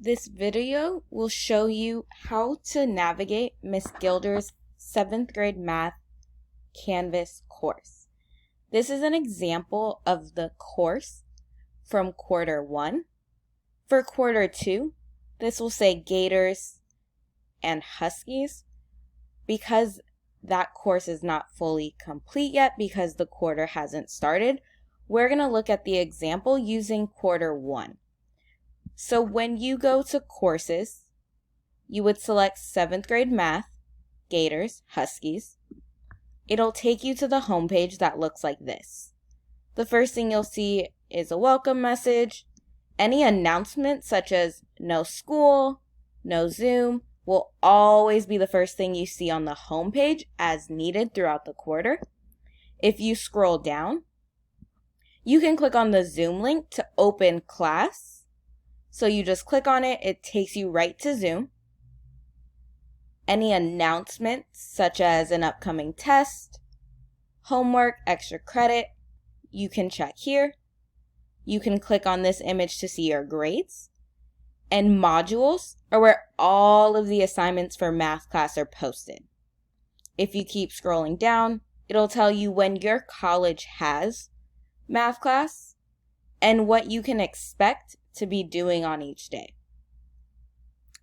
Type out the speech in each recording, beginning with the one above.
This video will show you how to navigate Miss Gilder's 7th grade math Canvas course. This is an example of the course from quarter 1. For quarter 2, this will say Gators and Huskies because that course is not fully complete yet because the quarter hasn't started. We're going to look at the example using quarter 1. So when you go to courses, you would select 7th grade math, Gators, Huskies. It'll take you to the homepage that looks like this. The first thing you'll see is a welcome message. Any announcements such as no school, no Zoom will always be the first thing you see on the homepage as needed throughout the quarter. If you scroll down, you can click on the Zoom link to open class. So you just click on it, it takes you right to Zoom. Any announcements such as an upcoming test, homework, extra credit, you can check here. You can click on this image to see your grades. And modules are where all of the assignments for math class are posted. If you keep scrolling down, it'll tell you when your college has math class and what you can expect to be doing on each day.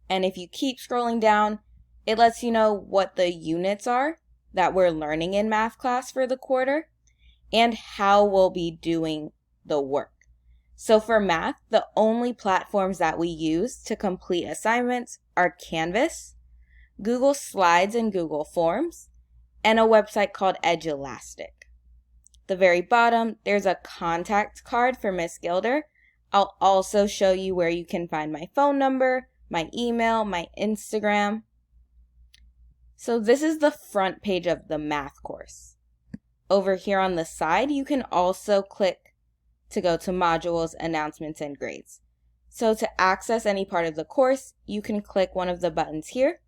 And if you keep scrolling down, it lets you know what the units are that we're learning in math class for the quarter and how we'll be doing the work. So for math, the only platforms that we use to complete assignments are Canvas, Google Slides and Google Forms, and a website called Edulastic. The very bottom, there's a contact card for Miss Gilder. I'll also show you where you can find my phone number, my email, my Instagram. So this is the front page of the math course. Over here on the side, you can also click to go to modules, announcements, and grades. So to access any part of the course, you can click one of the buttons here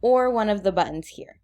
or one of the buttons here.